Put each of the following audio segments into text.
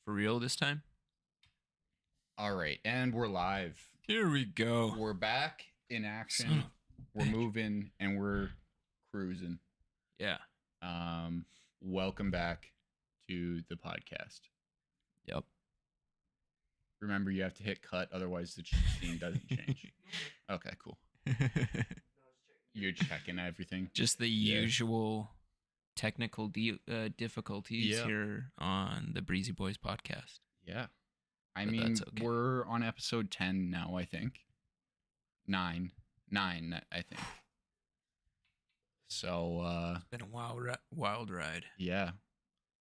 For real this time? All right, and we're live. Here we go. We're back in action. We're moving and we're cruising. Yeah. Welcome back to the podcast. Yep. Remember, you have to hit cut, otherwise the scene doesn't change. Okay, cool. You're checking everything. Just the usual technical difficulties here on the Breezy Boys podcast. Yeah. I mean, we're on episode 10 now, I think. 9, I think. So, it's been a wild ride. Yeah.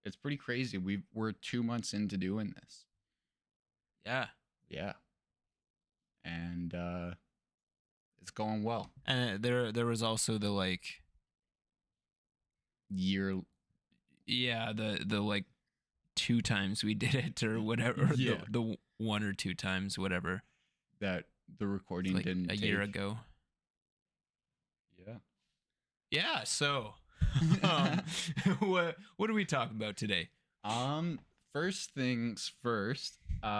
It's pretty crazy. We're 2 months into doing this. Yeah. Yeah. And it's going well. And there was also the year. Yeah, the 2 times we did it or whatever. Yeah. The 1 or 2 times, whatever. That the recording didn't take. A year ago. Yeah. Yeah, so what are we talking about today? First things first,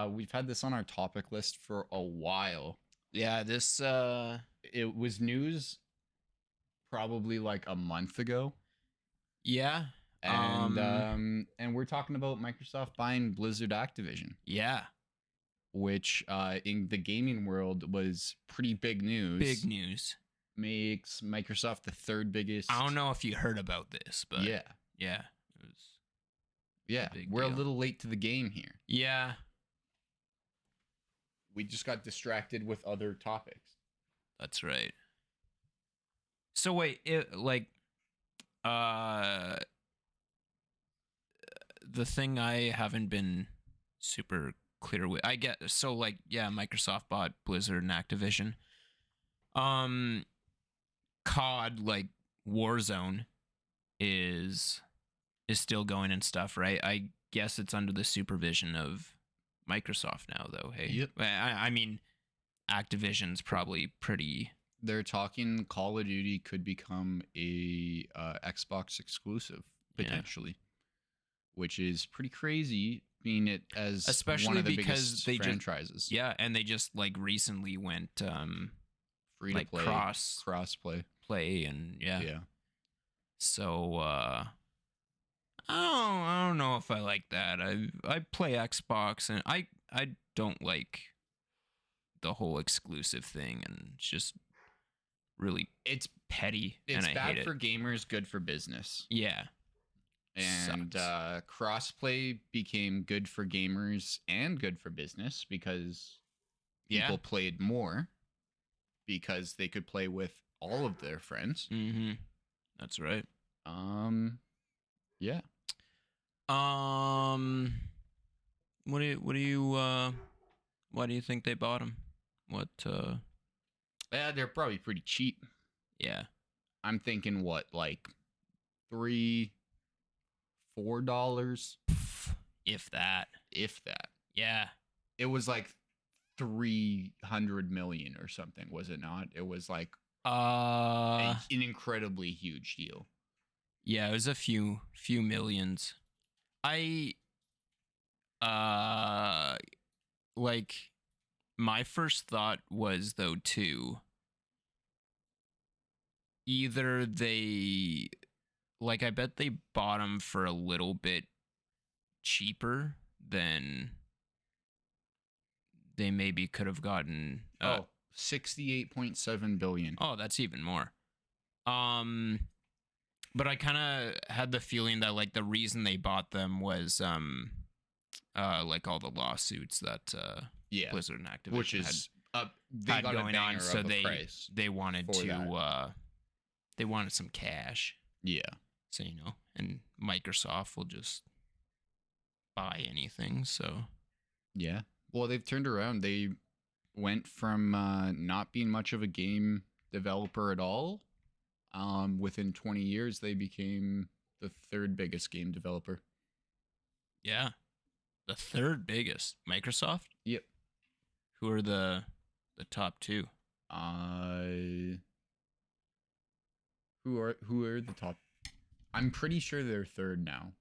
we've had this on our topic list for a while. Yeah, this it was news probably like a month ago. Yeah. And we're talking about Microsoft buying Blizzard Activision. Yeah. Which in the gaming world was pretty big news. Big news. Makes Microsoft the third biggest. I don't know if you heard about this, but yeah. It was we're a little late to the game here. Yeah. We just got distracted with other topics. That's right. So wait, the thing I haven't been super clear with, I get, so Microsoft bought Blizzard and Activision. COD, Warzone is still going and stuff, right? I guess it's under the supervision of Microsoft now, though. Hey, yep. I mean, Activision's probably pretty. They're talking Call of Duty could become a Xbox exclusive potentially, which is pretty crazy, being it as especially one of the because biggest franchises. And they just recently went free to play, cross play, and yeah. So I don't know if I like that. I play Xbox, and I don't like the whole exclusive thing, and it's just really petty. It's and I bad hate for it. gamers, good for business. Yeah. And crossplay became good for gamers and good for business because people played more because they could play with all of their friends. Mm-hmm. That's right. Yeah. What do you why do you think they bought them? What Yeah, they're probably pretty cheap. Yeah. I'm thinking what, like $3-4? If that. Yeah. It was like 300 million or something, was it not? It was like an incredibly huge deal. Yeah, it was a few millions. My first thought was, though, too, either they, I bet they bought them for a little bit cheaper than they maybe could have gotten. 68.7 billion. Oh, that's even more. But I kind of had the feeling that the reason they bought them was all the lawsuits that Blizzard and Activision which is had going on, so they wanted to they wanted some cash. Yeah. So and Microsoft will just buy anything. So yeah. Well, they've turned around. They went from not being much of a game developer at all. Within 20 years, they became the third biggest game developer. Yeah. The third biggest. Microsoft? Yep. Who are the top 2? Who are the top? I'm pretty sure they're third now.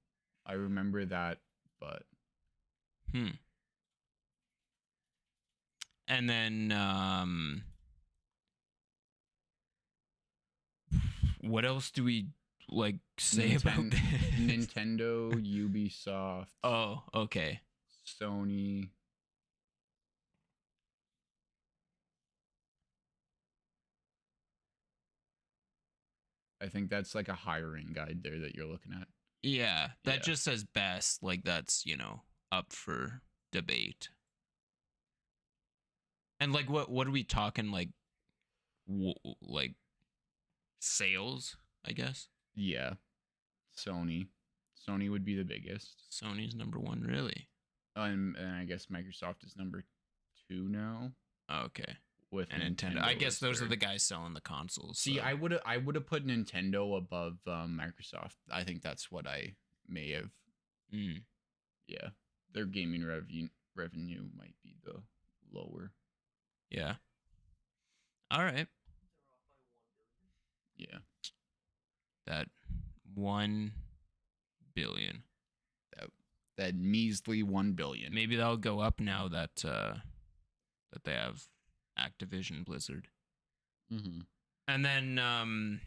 I remember that, but Hmm. And then what else do we like say about this? Nintendo, Ubisoft, Oh, okay. Sony. I think that's like a hiring guide there that you're looking at. Yeah, that Yeah. just says best. Like that's, up for debate. And like what are we talking like like sales, I guess? Yeah. Sony. Sony would be the biggest. Sony's number 1, really? And I guess Microsoft is number 2 now. Okay. With And Nintendo. I guess those are the guys selling the consoles. See, so. I would have put Nintendo above Microsoft. I think that's what I may have. Yeah, their gaming revenue might be the lower. Yeah. All right. Yeah. That 1 billion. That measly 1 billion. Maybe that'll go up now that they have Activision Blizzard. Mm-hmm. And then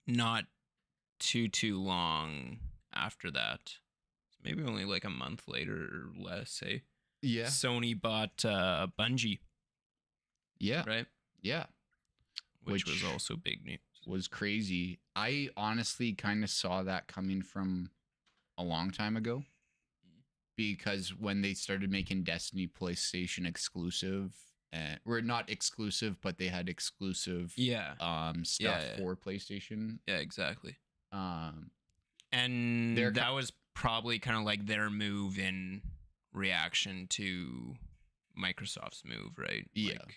not too long after that, maybe only like a month later or less, hey? Yeah. Sony bought Bungie. Yeah. Right? Yeah. Which was also big news. Was crazy. I honestly kind of saw that coming from a long time ago. Because when they started making Destiny PlayStation exclusive, or not exclusive, but they had exclusive stuff for PlayStation. Yeah, exactly. And that was probably kind of like their move in reaction to Microsoft's move, right? Yeah. Like,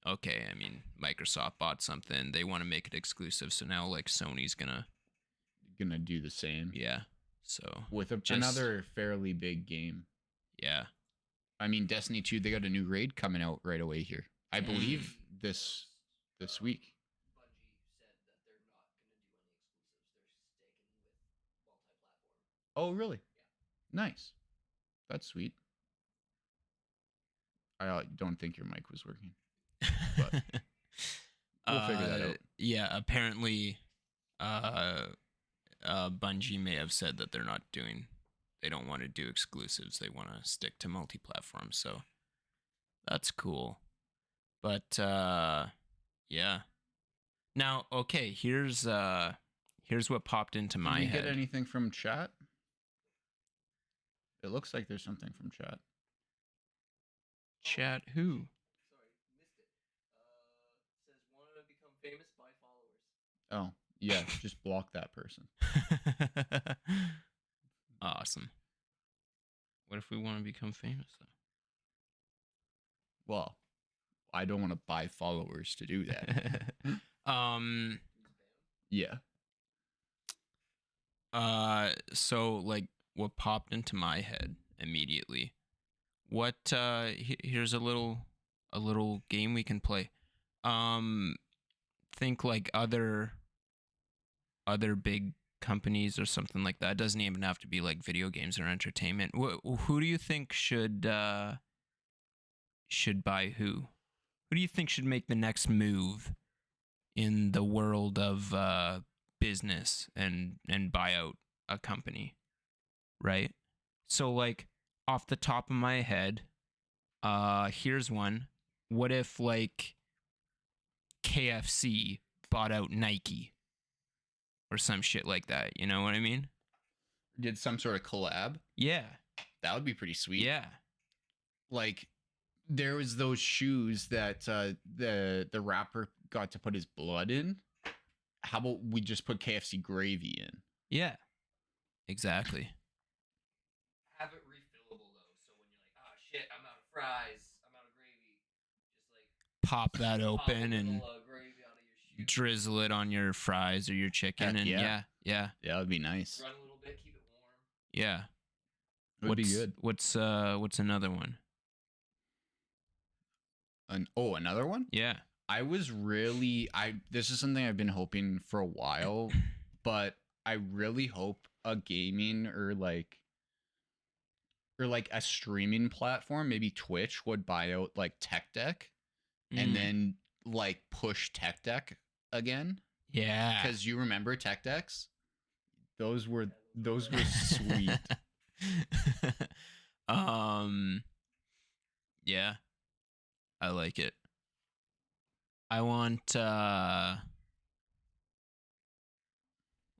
okay, I mean, Microsoft bought something, they want to make it exclusive, so now like Sony's gonna do the same. Yeah. So with another fairly big game. Yeah. I mean, Destiny 2, they got a new raid coming out right away here. I believe this week. Oh, really? Yeah. Nice. That's sweet. I don't think your mic was working. But we'll figure that out. Yeah, apparently Bungie may have said that they don't want to do exclusives. They want to stick to multi-platform. So that's cool. But yeah. Now, okay, here's what popped into my head. Did you get anything from chat? It looks like there's something from chat. Chat who? Sorry, missed it. Says want to become famous by followers. Oh, yeah, just block that person. Awesome. What if we want to become famous though? Well, I don't want to buy followers to do that. Yeah. So like what popped into my head immediately. What here's a little game we can play. Think like other big companies or something like that. It doesn't even have to be like video games or entertainment. Who do you think should buy who? Who do you think should make the next move in the world of business and buy out a company? Right? So like off the top of my head, here's one. What if like KFC bought out Nike or some shit like that? You know what I mean? Did some sort of collab? Yeah. That would be pretty sweet. Yeah. Like there was those shoes that the rapper got to put his blood in. How about we just put KFC gravy in? Yeah. Exactly. Have it refillable though, so when you're like, oh shit, I'm out of fries, I'm out of gravy, just like pop that open and gravy out of your shoe. drizzle it on your fries or your chicken. Heck and yeah. Yeah, that would be nice. Run a little bit, keep it warm. Yeah. It would be good. What's another one? Another one? Yeah. This is something I've been hoping for a while, but I really hope a gaming or like or like a streaming platform, maybe Twitch would buy out like Tech Deck and Mm. then like push Tech Deck again. Yeah. Because you remember Tech Decks? Those were sweet. Yeah, I like it. I want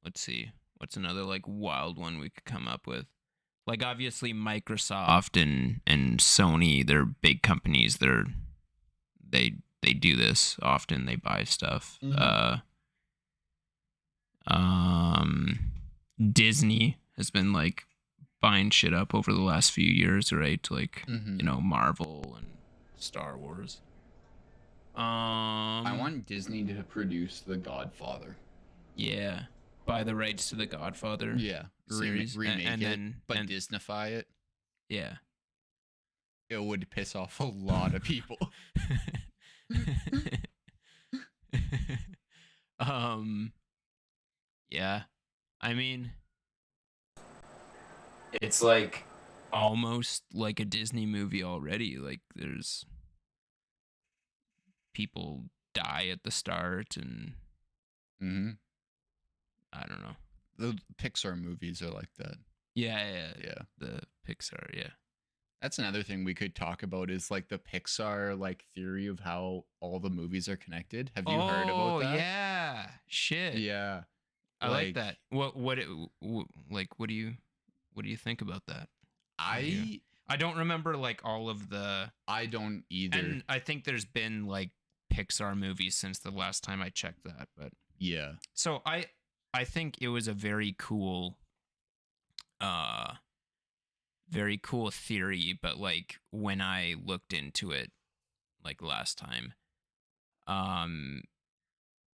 let's see. What's another like wild one we could come up with? Like obviously Microsoft and Sony, they're big companies. They do this often. They buy stuff. Mhm. Disney has been like buying shit up over the last few years, right? Like, Mhm. you know, Marvel and Star Wars. I want Disney to produce The Godfather. Yeah, buy the rights to the Godfather. Yeah, series, remake and it, then but and, Disneyfy it. yeah. It would piss off a lot of people. Yeah. I mean, it's like almost like a Disney movie already. Like there's people die at the start and Mm-hmm. I don't know. The Pixar movies are like that. Yeah. The Pixar, yeah. That's another thing we could talk about is like the Pixar like theory of how all the movies are connected. Have you heard about that? Yeah. Shit. Yeah. I like that. What do you think about that? I don't remember like all of the I don't either. And I think there's been like Pixar movies since the last time I checked that, but yeah. So I think it was a very cool theory, but like when I looked into it like last time, um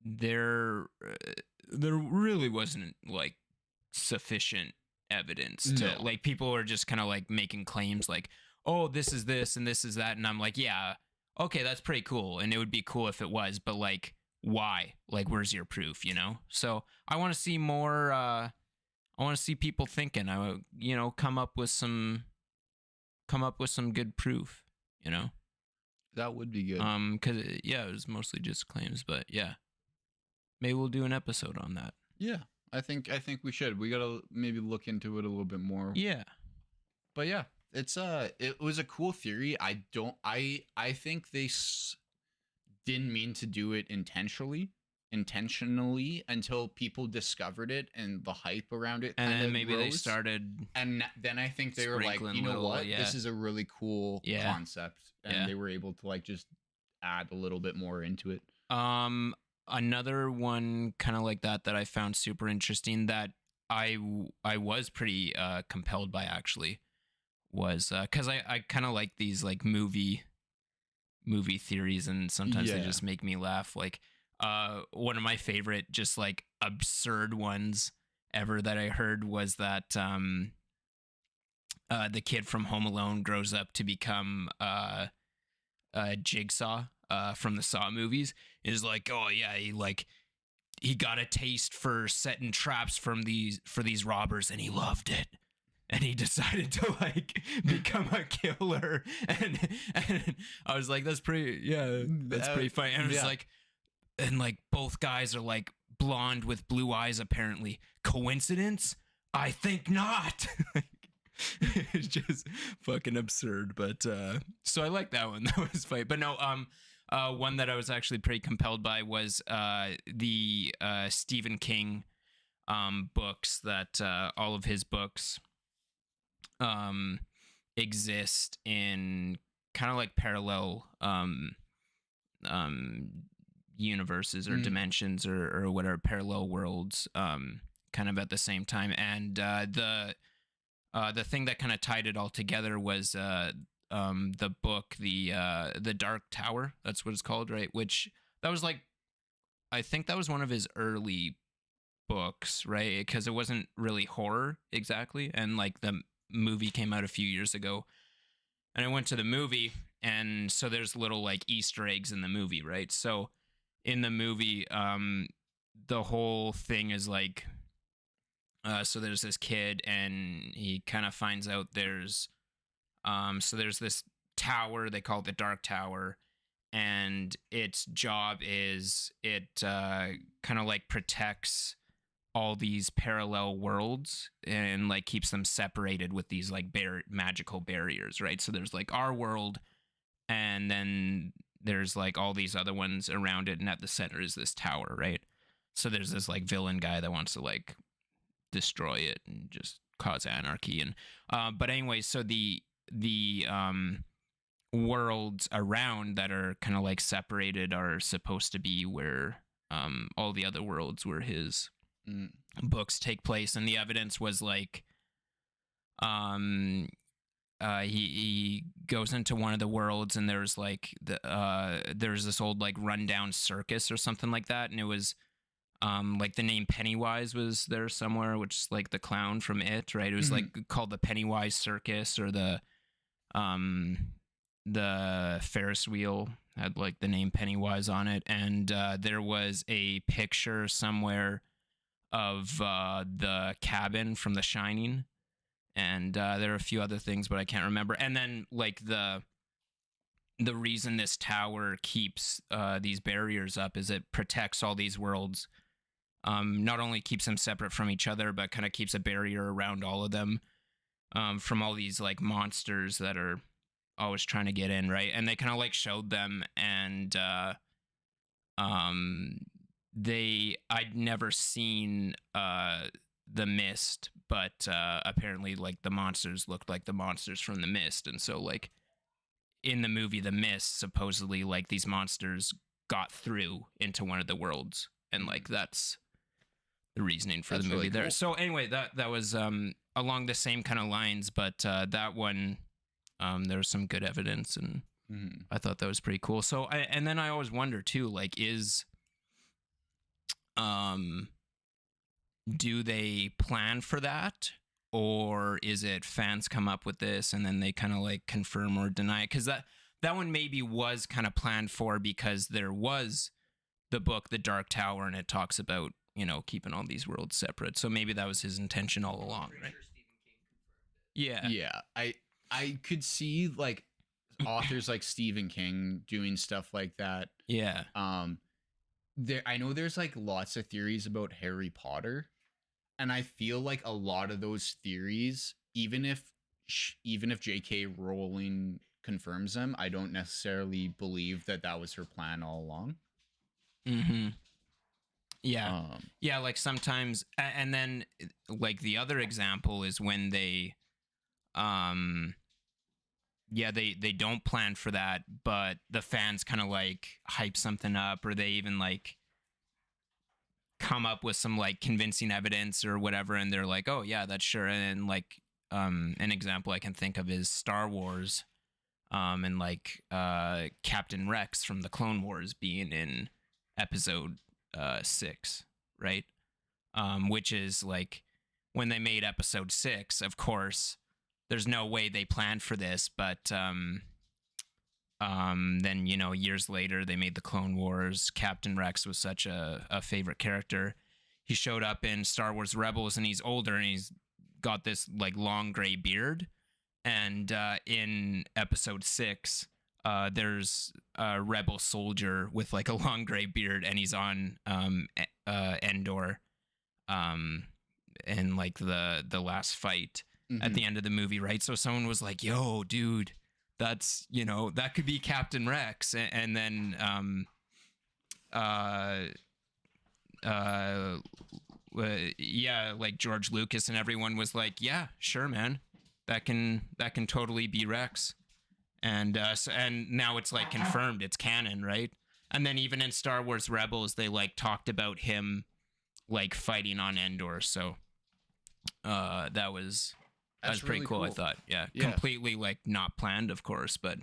there really wasn't like sufficient evidence to like people are just kind of like making claims like, oh, this is this and this is that, and I'm like, yeah, okay, that's pretty cool, and it would be cool if it was, but like why? Like where's your proof, you know? So I want to see more I want to see people thinking. I come up with some good proof, you know? That would be good. Cuz yeah, it was mostly just claims, but yeah. Maybe we'll do an episode on that. Yeah. I think we should. We got to maybe look into it a little bit more. Yeah. But yeah, it was a cool theory. I think they didn't mean to do it intentionally until people discovered it and the hype around it and kind then of maybe rose. they started And then I think they were like, you know what, this is a really cool concept, and they were able to like just add a little bit more into it. Another one kind of like that I found super interesting that I was pretty compelled by actually was because I kind of like these like movie theories, and sometimes they just make me laugh. Like one of my favorite just like absurd ones ever that I heard was that the kid from Home Alone grows up to become Jigsaw from the Saw movies. Is like, oh yeah, he got a taste for setting traps for these robbers, and he loved it, and he decided to like become a killer. And I was like, that's pretty funny. And it was like, and like both guys are like blonde with blue eyes apparently. Coincidence? I think not. It's just fucking absurd. But so I like that one. That was funny. But no, one that I was actually pretty compelled by was the Stephen King books, that all of his books exist in kind of like parallel universes or dimensions or whatever, parallel worlds, kind of at the same time. And the thing that kind of tied it all together was the book, the Dark Tower. That's what it's called, right? Which that was like, I think that was one of his early books, right? Because it wasn't really horror exactly, and like the movie came out a few years ago, and I went to the movie, and so there's little like Easter eggs in the movie, right? So in the movie, the whole thing is like, so there's this kid, and he kind of finds out there's So there's this tower, they call it the Dark Tower, and its job is it kind of like protects all these parallel worlds and like keeps them separated with these like magical barriers, right? So there's like our world, and then there's like all these other ones around it, and at the center is this tower, right? So there's this like villain guy that wants to like destroy it and just cause anarchy. And but anyway, so the worlds around that are kind of like separated are supposed to be where all the other worlds where his books take place. And the evidence was like he goes into one of the worlds, and there's like there's this old like rundown circus or something like that, and it was like the name Pennywise was there somewhere, which is like the clown from It, right? It was like called the Pennywise Circus, or the Ferris wheel had like the name Pennywise on it. And there was a picture somewhere of the cabin from The Shining, and there are a few other things, but I can't remember. And then like the reason this tower keeps these barriers up is it protects all these worlds. Not only keeps them separate from each other, but kind of keeps a barrier around all of them from all these like monsters that are always trying to get in, right? And they kind of like showed them, and I'd never seen The Mist, but apparently like the monsters looked like the monsters from The Mist. And so like in the movie The Mist, supposedly like these monsters got through into one of the worlds, and like that's the reasoning for the movie really there. Cool. So anyway, that was along the same kind of lines, but that one there was some good evidence, and I thought that was pretty cool. So and then I always wonder too, like do they plan for that, or is it fans come up with this and then they kind of like confirm or deny it? Because that one maybe was kind of planned for, because there was the book The Dark Tower, and it talks about, you know, keeping all these worlds separate. So maybe that was his intention all along, right? Sure Yeah. I could see like authors like Stephen King doing stuff like that. Yeah. I know there's like lots of theories about Harry Potter, and I feel like a lot of those theories, even if J.K. Rowling confirms them, I don't necessarily believe that was her plan all along. Yeah. Yeah, like sometimes, and then like the other example is when they they don't plan for that, but the fans kind of like hype something up, or they even like come up with some like convincing evidence or whatever, and they're like, oh yeah, that's sure. And like an example I can think of is Star Wars, and like Captain Rex from the Clone Wars being in episode 6, right? Which is like when they made episode 6, of course there's no way they planned for this, but then, you know, years later they made the Clone Wars. Captain Rex was such a favorite character. He showed up in Star Wars Rebels, and he's older, and he's got this like long gray beard. And in episode 6, there's a rebel soldier with like a long gray beard, and he's on Endor, in like the last fight at the end of the movie, right? So someone was like, yo, dude, that's, you know, that could be Captain Rex. And then yeah, like George Lucas and everyone was like, yeah, sure, man, that can totally be Rex. And and now it's like confirmed, it's canon, right? And then even in Star Wars Rebels, they like talked about him like fighting on Endor. So that was pretty cool, I thought. Yeah. Completely like not planned, of course, but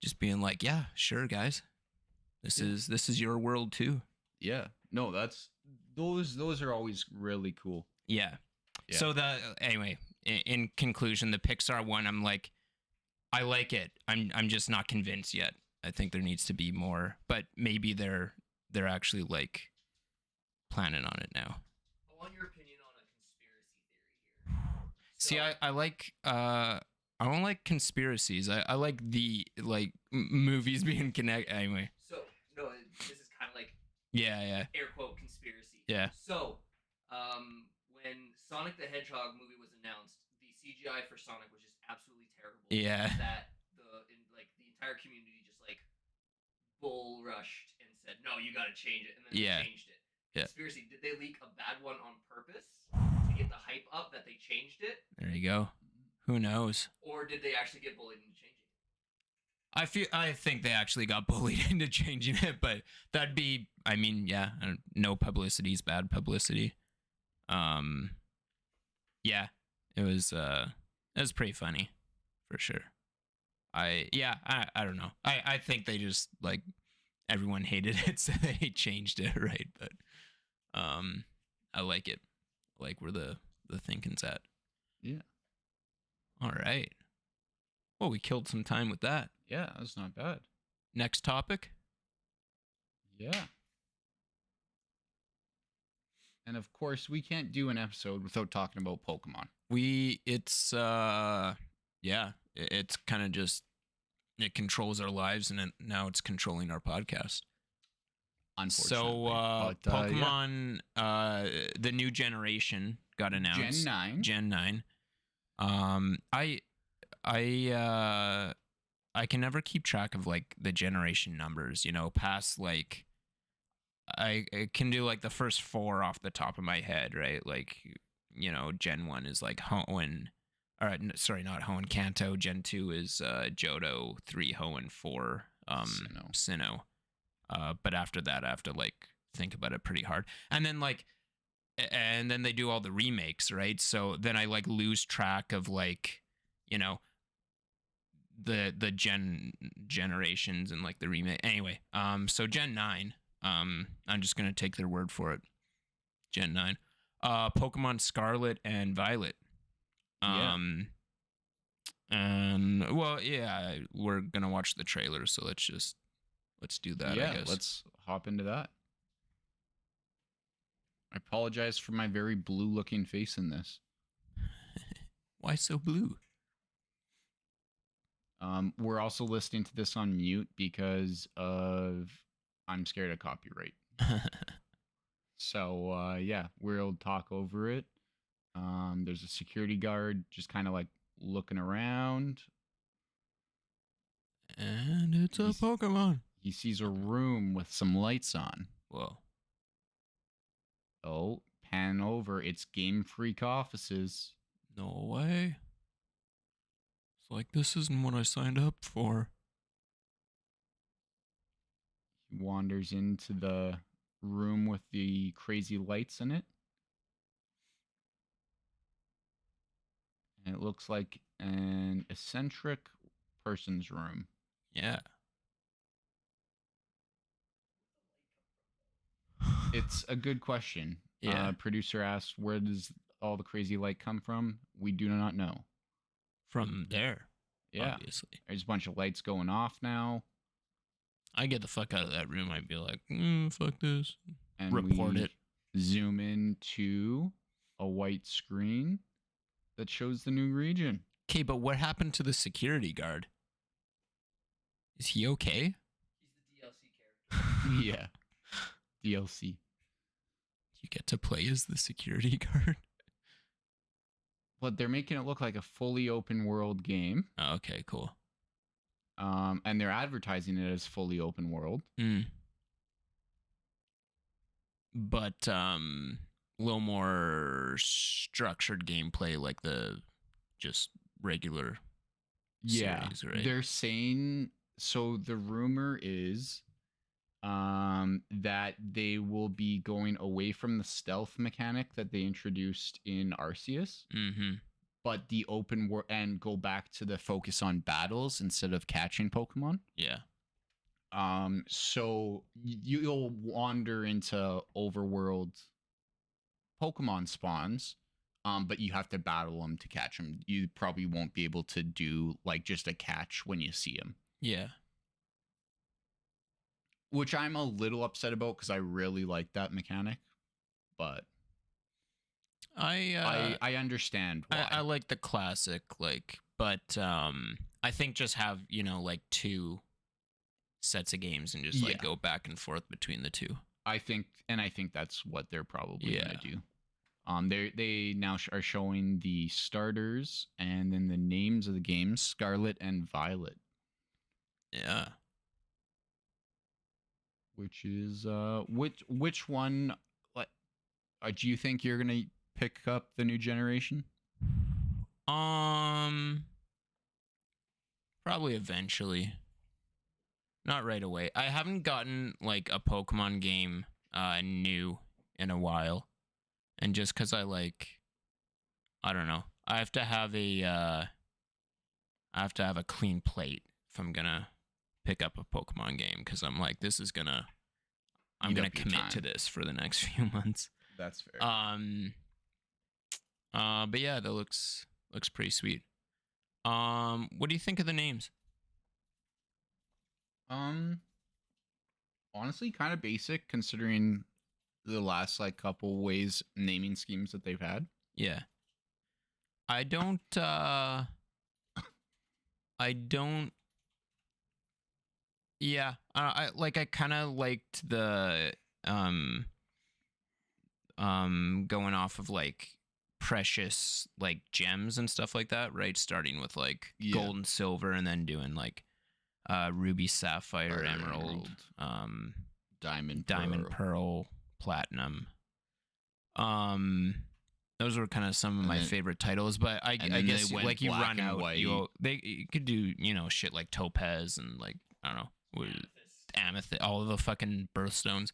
just being like, yeah, sure, guys, this is your world too. Yeah. No, that's those are always really cool. Yeah. So anyway, in conclusion, the Pixar one, I'm like, I like it. I'm just not convinced yet. I think there needs to be more, but maybe they're actually like planning on it now. I want your opinion on a conspiracy theory here. See, I like I don't like conspiracies. I like the movies being connected. Anyway. So no, this is kind of like yeah. Air quote conspiracy. Yeah. So, when Sonic the Hedgehog movie was announced, the CGI for Sonic was just absolutely terrible. Yeah. That the entire community just like bull rushed and said, "No, you got to change it," and then they changed it. Yeah. Conspiracy: did they leak a bad one on purpose to get the hype up that they changed it? There you go. Who knows? Or did they actually get bullied into changing it? I think they actually got bullied into changing it, but that'd be, I mean, yeah, no publicity is bad publicity. Yeah, it was pretty funny, for sure. I don't know. I think they just like everyone hated it, so they changed it, right? But I like it. I like where the thinking's at. Yeah. All right. Well, we killed some time with that. Yeah, that's not bad. Next topic. Yeah. And of course, we can't do an episode without talking about Pokemon. It's it's kind of just, it controls our lives, and now it's controlling our podcast. Unfortunately. So Pokemon, the new generation got announced. Gen 9. I can never keep track of like the generation numbers, past like I can do like the first 4 off the top of my head, right? Like, Gen 1 is like Hoenn. Sorry, not Hoenn, Kanto. Gen 2 is Johto, 3 Hoenn, 4 Sinnoh. But after that, I have to like think about it pretty hard. And then they do all the remakes, right? So then I like lose track of like, the generations and like the remake. Anyway, so Gen 9, I'm just going to take their word for it. Gen 9. Pokemon Scarlet and Violet. And well, yeah, we're going to watch the trailer, so let's do that, I guess. Let's hop into that. I apologize for my very blue-looking face in this. Why so blue? We're also listening to this on mute because of I'm scared of copyright. So, we'll talk over it. There's a security guard just kind of like looking around. And it's a Pokemon. He sees a room with some lights on. Whoa. Oh, pan over. It's Game Freak offices. No way. It's like, this isn't what I signed up for. He wanders into the room with the crazy lights in it. And it looks like an eccentric person's room. Yeah. It's a good question. Yeah. Producer asked, where does all the crazy light come from? We do not know. From there. Yeah. Obviously. There's a bunch of lights going off now. I get the fuck out of that room. I'd be like, fuck this. And report it. Zoom into a white screen that shows the new region. Okay, but what happened to the security guard? Is he okay? He's the DLC character. Yeah. DLC. You get to play as the security guard? But they're making it look like a fully open world game. Oh, okay, cool. And they're advertising it as fully open world. But a little more structured gameplay, like the just regular series, right? They're saying, so the rumor is that they will be going away from the stealth mechanic that they introduced in Arceus. But the open world, and go back to the focus on battles instead of catching Pokemon. Yeah. So you'll wander into overworld Pokemon spawns, but you have to battle them to catch them. You probably won't be able to do like just a catch when you see them. Yeah. Which I'm a little upset about because I really like that mechanic, but I understand why. I like the classic like But I think just have, like 2 sets of games and just like go back and forth between the 2. I think that's what they're probably gonna do. They now are showing the starters and then the names of the games: Scarlet and Violet. Yeah. Which is which one? Like, do you think you're gonna pick up the new generation? Probably eventually. Not right away. I haven't gotten like a Pokemon game new in a while. And just cuz I don't know. I have to have a clean plate if I'm going to pick up a Pokemon game cuz I'm like I'm going to commit to this for the next few months. That's fair. But yeah, that looks pretty sweet. What do you think of the names? Honestly, kind of basic considering the last like couple ways naming schemes that they've had. Yeah. I don't yeah, I kind of liked the going off of like precious like gems and stuff like that, right? Starting with like gold and silver and then doing like ruby, sapphire, emerald, diamond, pearl, platinum. Those were kind of some of my favorite titles, but I guess like you run out, you could do shit like topaz and like I don't know, amethyst, all of the fucking birthstones.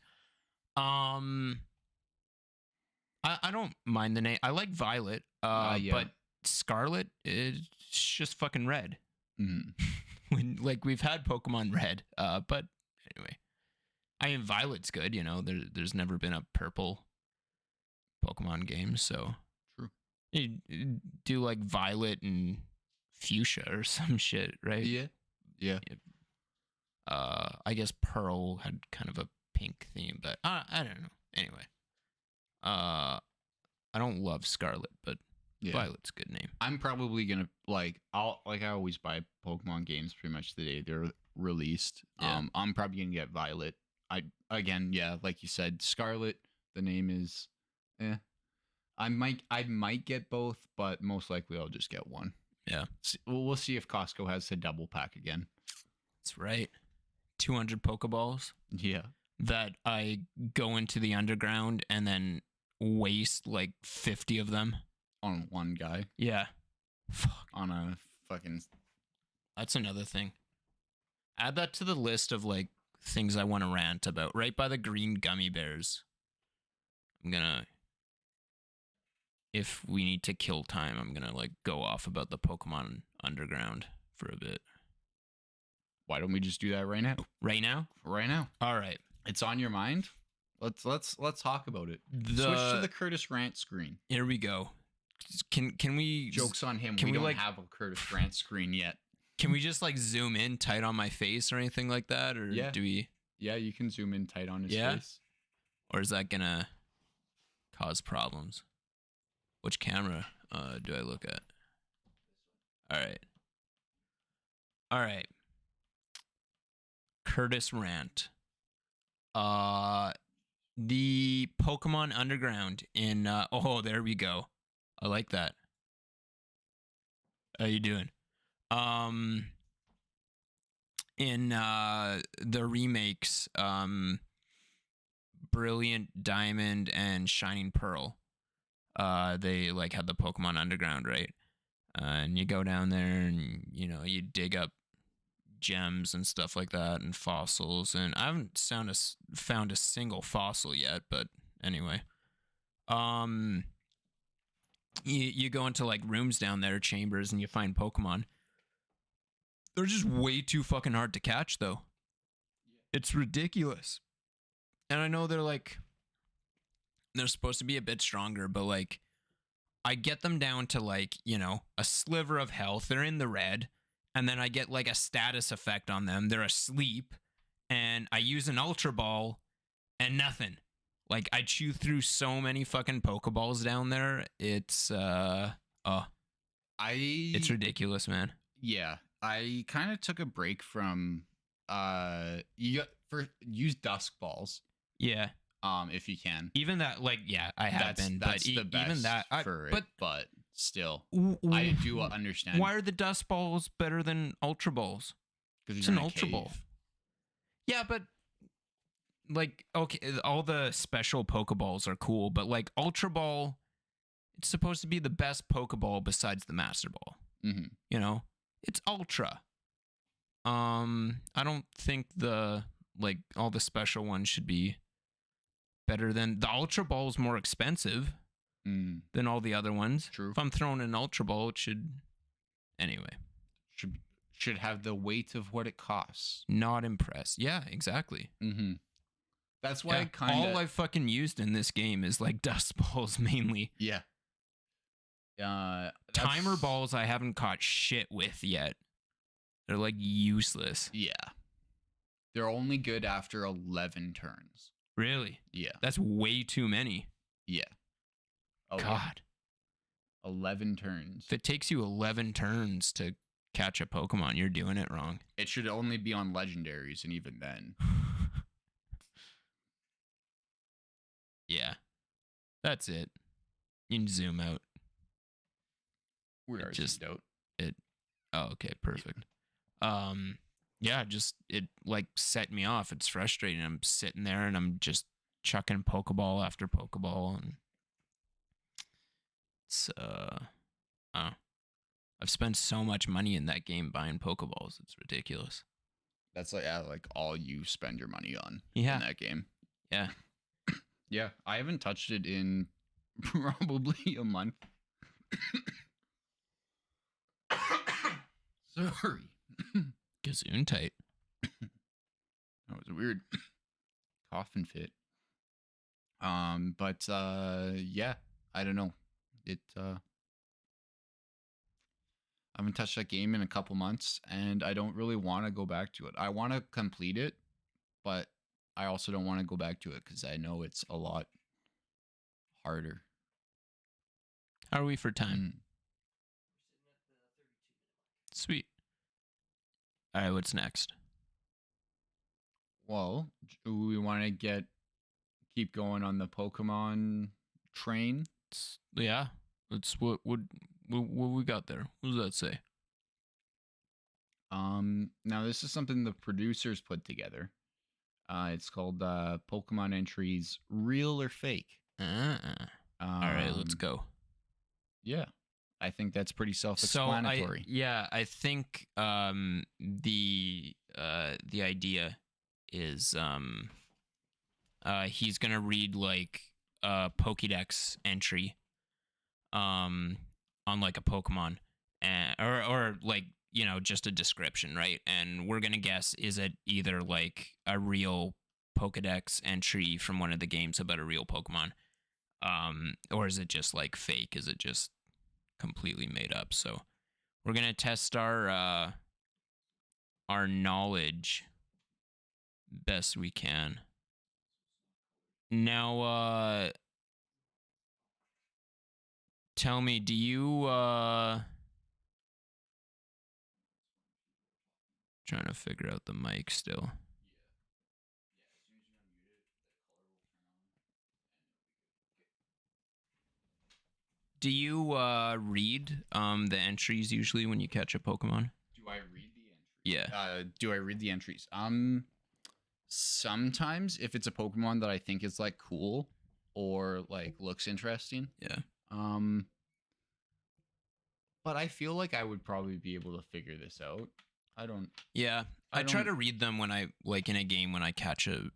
I don't mind the name. I like Violet, but Scarlet is just fucking red. When like we've had Pokemon Red, but anyway, I mean Violet's good. There's never been a purple Pokemon game, so true. You do like Violet and Fuchsia or some shit, right? Yeah. I guess Pearl had kind of a pink theme, but I don't know. Anyway, I don't love Scarlet, but Violet's a good name. I'm probably gonna I always buy Pokemon games pretty much the day they're released. Yeah. I'm probably gonna get Violet. Like you said, Scarlet. The name is, I might get both, but most likely I'll just get one. Yeah. We'll see if Costco has the double pack again. That's right. 200 Pokeballs. Yeah. That I go into the underground and then waste like 50 of them. On one guy. Yeah. Fuck. On a fucking... That's another thing. Add that to the list of like things I want to rant about. Right by the green gummy bears. If we need to kill time, I'm gonna like go off about the Pokemon Underground for a bit. Why don't we just do that right now? Right now? Right now. All right. It's on your mind. Let's talk about it. Switch to the Curtis rant screen. Here we go. Can we... Joke's on him. We don't have a Curtis rant screen yet. Can we just like zoom in tight on my face or anything like that? Or do we... Yeah, you can zoom in tight on his face. Or is that gonna cause problems? Which camera do I look at? All right. Curtis rant. The Pokemon Underground in there we go. I like that. How you doing? In the remakes, Brilliant Diamond and Shining Pearl, they like had the Pokemon Underground, right? And you go down there and you dig up gems and stuff like that and fossils, and I haven't found a single fossil yet, but anyway, you go into like rooms down there, chambers, and you find Pokemon. They're just way too fucking hard to catch though. It's ridiculous. And I know they're supposed to be a bit stronger, but like I get them down to like, a sliver of health. They're in the red. And then I get like a status effect on them. They're asleep. And I use an Ultra Ball and nothing. Like I chew through so many fucking Pokeballs down there. It's I It's ridiculous, man. Yeah, I kind of took a break from use dusk balls. Yeah. If you can. Even that, like, yeah, I have been, that's but the best even that, for it. But still, I do understand. Why are the dust balls better than ultra balls? Because it's an ultra ball. Yeah, but like, okay, all the special Pokeballs are cool, but like Ultra Ball, it's supposed to be the best Pokeball besides the Master Ball. Mm-hmm. You know, it's Ultra. I don't think all the special ones should be better than the Ultra Ball is more expensive than all the other ones. True. If I'm throwing an Ultra Ball, it should anyway. Should have the weight of what it costs. Not impressed. Yeah, exactly. Mm-hmm. That's why all I've fucking used in this game is like dust balls mainly. Yeah. Timer balls I haven't caught shit with yet. They're like useless. Yeah. They're only good after 11 turns. Really? Yeah. That's way too many. Yeah. Oh, God. 11 turns. If it takes you 11 turns to catch a Pokemon, you're doing it wrong. It should only be on legendaries, and even then. Yeah. That's it. You can zoom out. We are just out. Oh, okay, perfect. Yeah, just it like set me off. It's frustrating. I'm sitting there and I'm just chucking Pokeball after Pokeball, and it's I've spent so much money in that game buying Pokeballs. It's ridiculous. That's like all you spend your money on in that game. Yeah. Yeah, I haven't touched it in probably a month. Sorry. Gesundheit. That was a weird coughing fit. But yeah, I don't know. I haven't touched that game in a couple months, and I don't really want to go back to it. I want to complete it, but I also don't want to go back to it because I know it's a lot harder. How are we for time? Sweet. All right, what's next? Well, do we want to keep going on the Pokemon train? Yeah. Let's what we got there. What does that say? Now this is something the producers put together. It's called Pokemon Entries Real or Fake. All right, let's go. Yeah. I think that's pretty self-explanatory. I think the idea is he's gonna read like a Pokédex entry on like a Pokemon, or like, you know, just a description, right? And we're gonna guess, is it either like a real Pokédex entry from one of the games about a real Pokemon, or is it just like fake? Is it just completely made up? So we're gonna test our knowledge best we can. Now, tell me, do you trying to figure out the mic still? Do you read the entries usually when you catch a Pokemon? Do I read the entries? Yeah. Do I read the entries? Sometimes if it's a Pokemon that I think is like cool or like looks interesting. Yeah. But I feel like I would probably be able to figure this out. Yeah. I try to read them when I like in a game when I catch a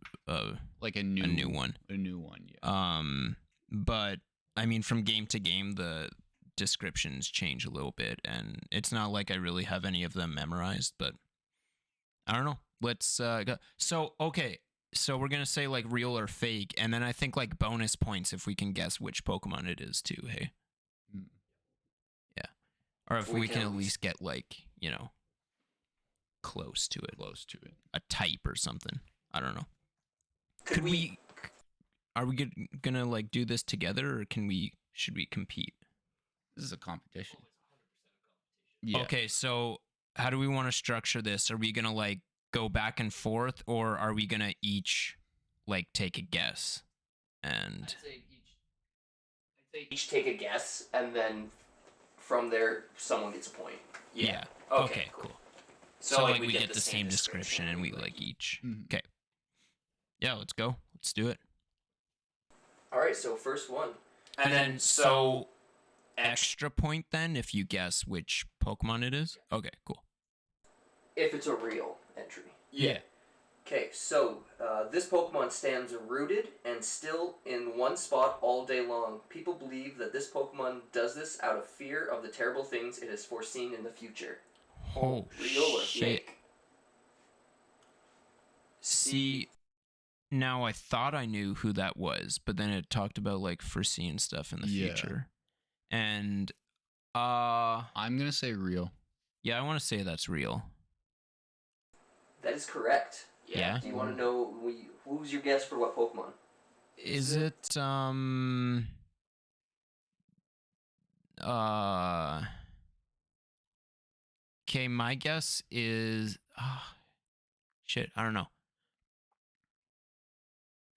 new one. A new one, yeah. But I mean, from game to game, the descriptions change a little bit, and it's not like I really have any of them memorized, but I don't know. Let's go. So, okay. So we're going to say like real or fake, and then I think like bonus points if we can guess which Pokemon it is too, hey? Yeah. Or if we can at least get like, you know, close to it. A type or something. I don't know. Are we gonna like do this together, or should we compete? This is a competition. Yeah. Okay, so how do we want to structure this? Are we gonna like go back and forth, or are we gonna each like take a guess? And I'd say each take a guess, and then from there, someone gets a point. yeah. Okay, Okay, cool. cool. So like we get the same description, and we like each. Mhm. Okay. Yeah, let's go. Let's do it. All right, so first one, And then so extra point then if you guess which Pokemon it is. Okay, cool. if it's a real entry. Yeah. Okay, so this Pokemon stands rooted and still in one spot all day long. People believe that this Pokemon does this out of fear of the terrible things it has foreseen in the future. Oh, Real or shit. fake? See, now I thought I knew who that was, but then it talked about like foreseeing stuff in the future. And I'm gonna say real. yeah, I want to say that's real. That is correct. Yeah. Do you want to know who's your guess for what Pokemon? Is it okay, my guess is shit, I don't know.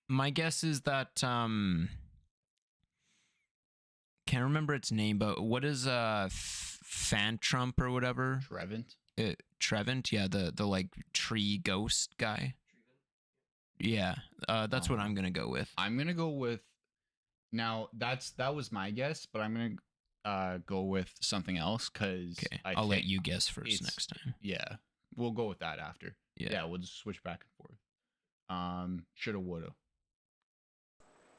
My guess is that can't remember its name, but what is Fantrump or whatever? Trevant. Trevant, yeah, the like tree ghost guy. Yeah, that's what I'm gonna go with. I'm gonna go with. Now that was my guess, but I'm gonna go with something else because I'll let you guess first next time. Yeah, we'll go with that after. Yeah, we'll just switch back and forth. Shoulda, woulda.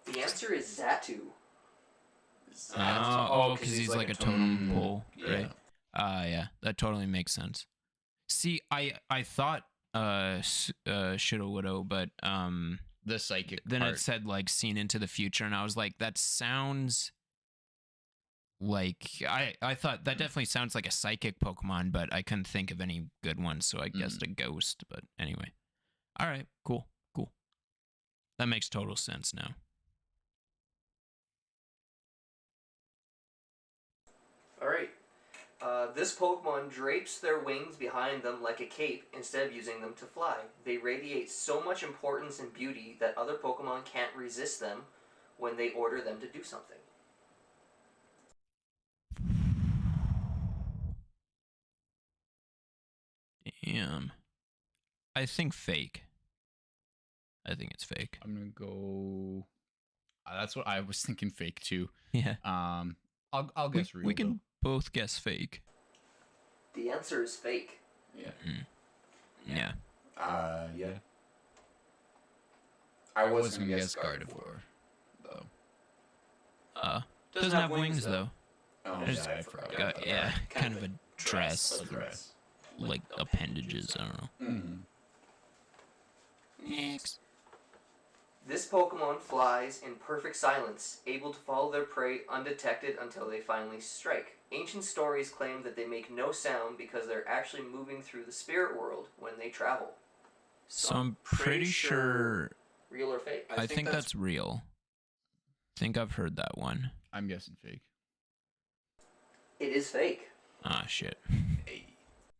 The answer is Xatu. Oh, because he's like a totem pole, Yeah. right? Yeah, that totally makes sense. See, I thought shoulda woulda, but The psychic. then part. it said like seen into the future, and I was like, that sounds like I thought that definitely sounds like a psychic Pokemon, but I couldn't think of any good ones, so I guessed a ghost. But anyway, all right, cool. That makes total sense now. All right. This Pokemon drapes their wings behind them like a cape instead of using them to fly. They radiate so much importance and beauty that other Pokemon can't resist them when they order them to do something. Damn. I think fake. I think it's fake. I'm gonna go. That's what I was thinking. Fake too. Yeah. I'll guess real. We can both guess fake. The answer is fake. Yeah. Yeah. Yeah. I was gonna guess Gardevoir, though. Doesn't have wings though. Oh, There's- yeah, I forgot. Yeah, kind of a dress, Dress. like appendages. I don't know. Mm-hmm. Next. This Pokemon flies in perfect silence, able to follow their prey undetected until they finally strike. Ancient stories claim that they make no sound because they're actually moving through the spirit world when they travel. So I'm pretty sure. Real or fake? I think that's real. I think I've heard that one. I'm guessing fake. It is fake. Ah, shit. Hey.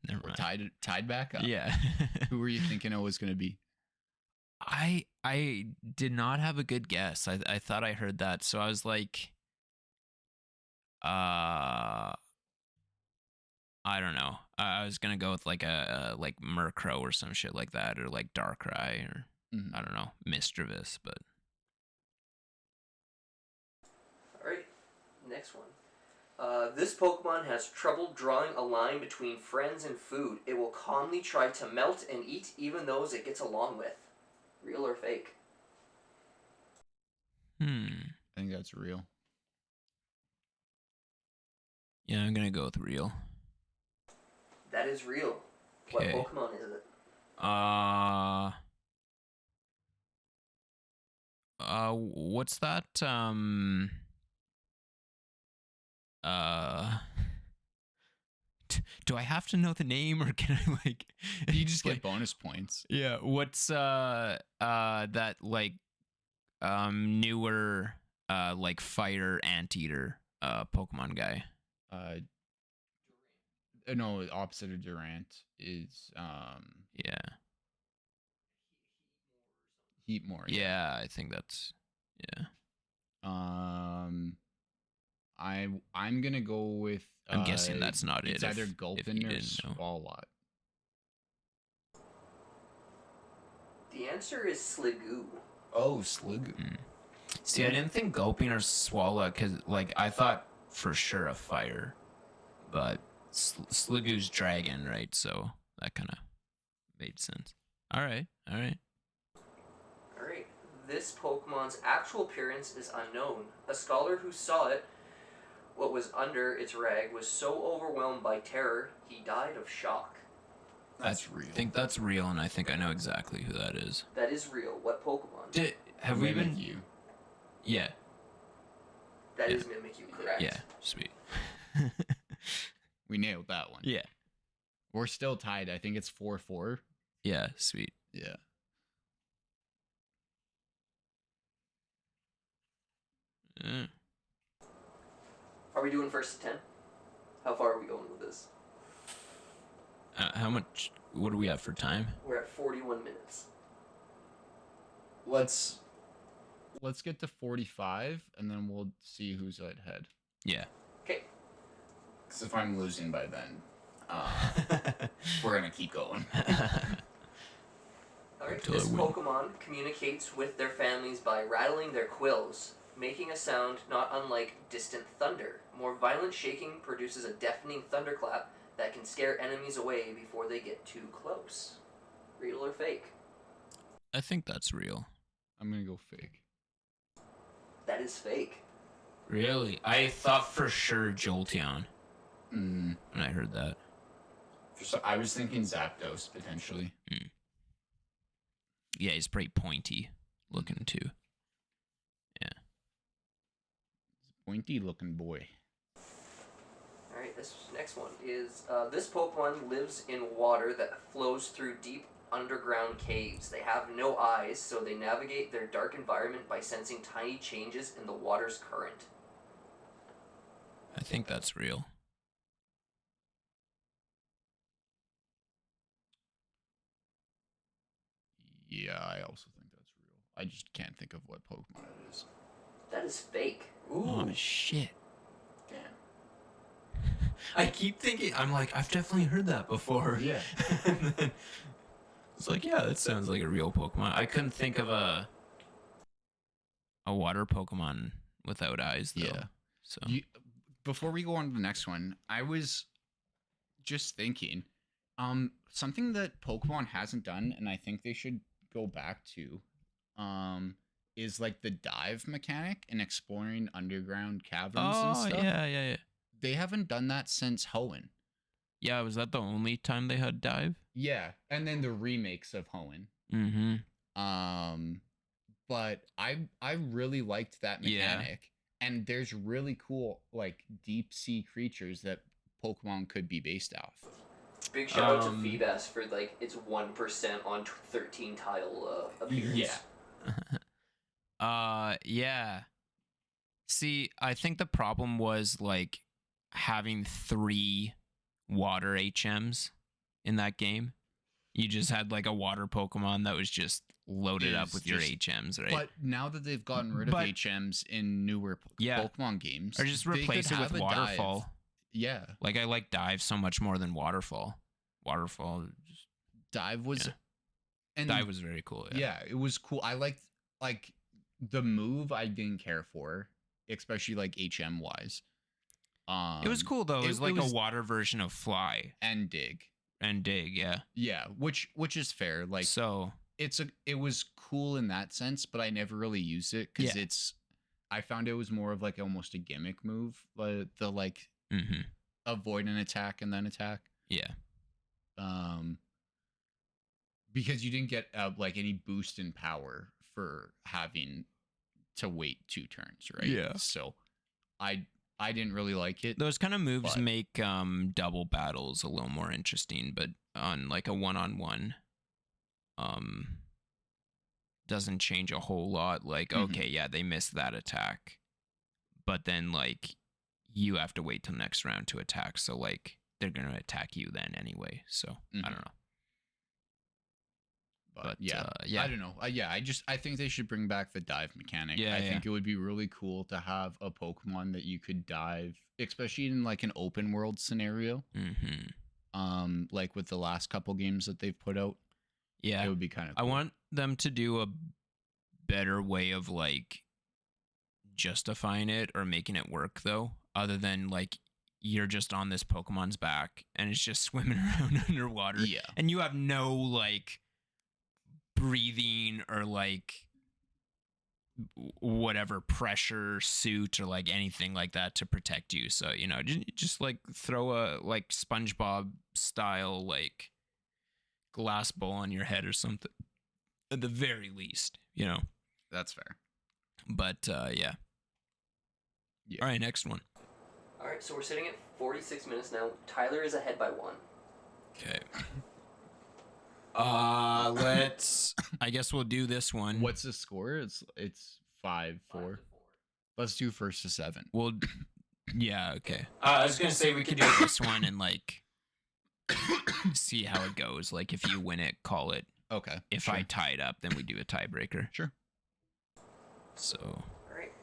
Never We're mind. tied back up. Yeah. Who were you thinking it was gonna be? I did not have a good guess. I thought I heard that, so I was like, I don't know. I was gonna go with like a like Murkrow or some shit like that, or like Darkrai, or Mhm. I don't know, Misdreavus, but All right, next one. This Pokemon has trouble drawing a line between friends and food. It will calmly try to melt and eat even those it gets along with. Real or fake? I think that's real. Yeah, I'm gonna go with real. That is real. Okay. What Pokemon is it? What's that? Do I have to know the name, or can I like? You just like, get bonus points. Yeah. What's that like newer like fire anteater Pokemon guy? no, opposite of Durant is Yeah. Heatmore. Yeah, I think that's yeah. I'm gonna go with. I'm guessing that's not it's it. either if Gulpin you or didn't know. Swalot. The answer is Sligoo. Oh, Sligoo. See, I didn't think Gulping or Swallow because, like, I thought for sure a fire, but Sligoo's dragon, right? So that kind of made sense. All right. Alright. This Pokemon's actual appearance is unknown. A scholar who saw it, what was under its rag, was so overwhelmed by terror, he died of shock. That's real. I think that's real, and I think I know exactly who that is. That is real. What Pokemon? Have we been? You? Yeah. That is Mimikyu, correct? Yeah. Sweet. We nailed that one. Yeah. We're still tied. I think it's 4-4. Yeah. Sweet. Yeah. Are we doing first to 10? How far are we going with this? How much? What do we have for time? We're at 41 minutes. Let's get to 45, and then we'll see who's ahead. Yeah. Okay. Because if I'm losing by then, we're gonna keep going. Alright, this Pokemon communicates with their families by rattling their quills, making a sound not unlike distant thunder. More violent shaking produces a deafening thunderclap that can scare enemies away before they get too close. Real or fake? I think that's real. I'm gonna go fake. That is fake. Really? I thought for sure Jolteon Mm. when I heard that. I was thinking Zapdos potentially. Yeah, he's pretty pointy looking too. Yeah. Pointy looking boy. Alright, this next one is, this Pokemon lives in water that flows through deep underground caves. They have no eyes, so they navigate their dark environment by sensing tiny changes in the water's current. I think that's real. Yeah, I also think that's real. I just can't think of what Pokemon it is. That is fake. Ooh. Oh shit. Damn. I keep thinking, I'm like, I've definitely heard that before. Yeah. And then it's like, yeah, that sounds like a real Pokemon. I couldn't think of a water Pokemon without eyes, though. Yeah. So Before we go on to the next one, I was just thinking, something that Pokemon hasn't done, and I think they should go back to, is like the dive mechanic and exploring underground caverns and stuff. Yeah. They haven't done that since Hoenn. Yeah, was that the only time they had dive? Yeah, and then the remakes of Hoenn. Mm-hmm. But I really liked that mechanic. And there's really cool, like, deep sea creatures that Pokemon could be based off. Big shout out to Feebas for, like, its 1% on 13 tile appearance. Yeah. Yeah. See, I think the problem was, like, having 3 water HMs in that game. You just had, like, a water Pokemon that was just loaded up with your HMs, right? But now that they've gotten rid of HMs in newer Pokemon games, or just replace it with Waterfall. Dive. Yeah, like I like Dive so much more than Waterfall. Waterfall, just Dive was, and Dive was very cool. Yeah, it was cool. I liked like the move. I didn't care for, especially like HM wise. It was cool though. It was like a water version of Fly and Dig. Yeah, which is fair. Like so. It was cool in that sense, but I never really used it because I found it was more of like almost a gimmick move, but the like avoid an attack and then attack. Yeah. Because you didn't get like any boost in power for having to wait 2 turns, right? Yeah. So I didn't really like it. Those kind of moves make double battles a little more interesting, but on like a one-on-one. Doesn't change a whole lot. Like, okay, yeah, they missed that attack, but then like you have to wait till next round to attack. So like they're gonna attack you then anyway. So I don't know. But yeah, I don't know. I think they should bring back the dive mechanic. I think it would be really cool to have a Pokemon that you could dive, especially in like an open world scenario. Like with the last couple games that they've put out. Yeah, it would be kind of cool. I want them to do a better way of like justifying it or making it work though, other than like you're just on this Pokemon's back and it's just swimming around underwater. Yeah. And you have no like breathing or like whatever pressure suit or like anything like that to protect you. So, you know, just like throw a like SpongeBob style like glass bowl on your head or something at the very least, you know. That's fair. But yeah. All right, next one. All right, so we're sitting at 46 minutes now. Tyler is ahead by 1. Okay. Let's. I guess we'll do this one. What's the score? It's 5-4. Let's do first to 7. Well, yeah, okay. I was gonna say we could do this one and like see how it goes. Like if you win it, call it. Okay. If I tie it up, then we do a tiebreaker. Sure. So. All right.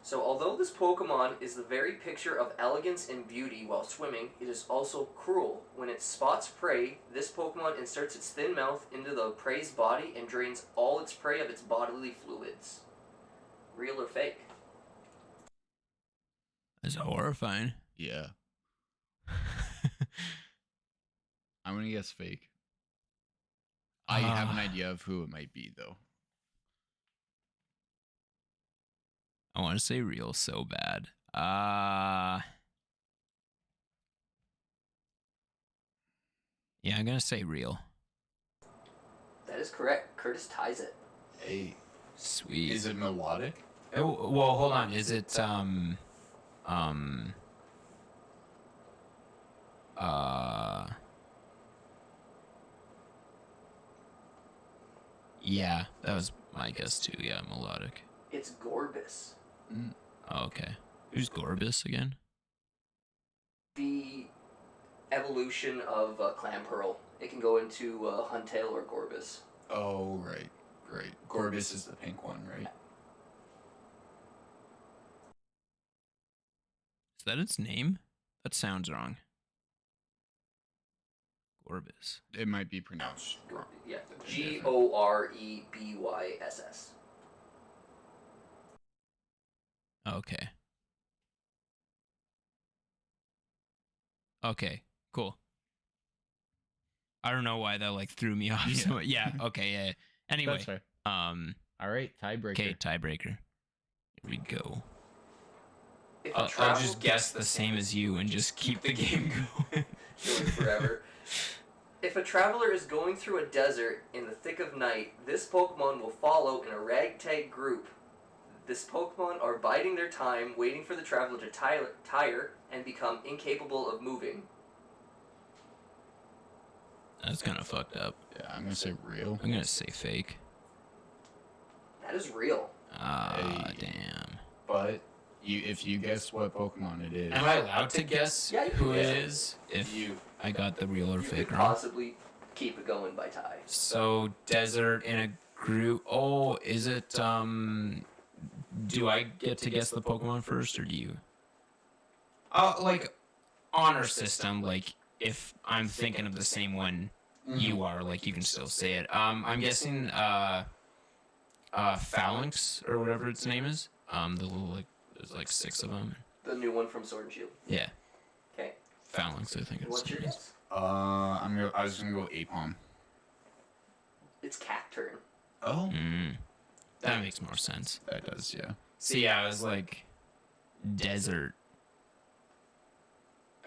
So although this Pokemon is the very picture of elegance and beauty while swimming, it is also cruel. When it spots prey, this Pokemon inserts its thin mouth into the prey's body and drains all its prey of its bodily fluids. Real or fake? That's horrifying. Yeah. I'm gonna guess fake. I have an idea of who it might be, though. I want to say real so bad. Yeah, I'm gonna say real. That is correct. Curtis ties it. Hey, sweet. Is it melodic? Oh, well, hold on. Is it yeah, that was my guess too. Yeah, melodic. It's Gorbis. Oh, okay. Who's Gorbis again? The evolution of Clamperl. It can go into Huntail or Gorbis. Oh, right. Gorbis is the pink one, right? Is that its name? That sounds wrong. Gorbis. It might be pronounced wrong. Yeah, Gorebyss. Okay. Okay, cool. I don't know why that like threw me off. So yeah, okay, yeah. Anyway, that's fair. All right, tiebreaker. Okay, tiebreaker. Here we go. I'll just guess the same as you and just keep the game going. Going forever. If a traveler is going through a desert in the thick of night, this Pokemon will follow in a ragtag group. This Pokemon are biding their time, waiting for the traveler to tire and become incapable of moving. That's kind of fucked up. Yeah, I'm gonna say real. I'm gonna say fake. That is real. Hey. Damn. But if you guess what Pokemon it is, am I allowed to guess who it is? If you, I got the real or You fake could wrong. possibly keep it going by tie. So desert in a group. Oh, is it? Do I get to guess the Pokemon first, or do you? Like honor system. Like if I'm thinking of the same one you are, like you can still say it. I'm guessing Phalanx or whatever its name is. The little like there's like 6 of them. The new one from Sword and Shield. Yeah. Okay. Phalanx, I think it's. What's your guess? I was gonna go Apom. It's Cacturn. Oh. That makes more sense. That does, yeah. See, I was like desert.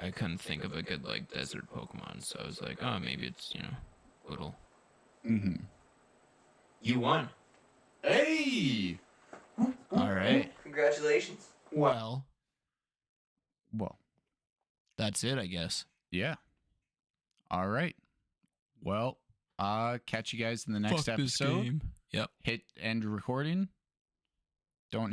I couldn't think of a good like desert Pokemon, so I was like, oh, maybe it's little. You won. Hey. All right. Congratulations. Well, that's it, I guess. Yeah. All right. Well, catch you guys in the next episode. Yep. Hit end recording. Don't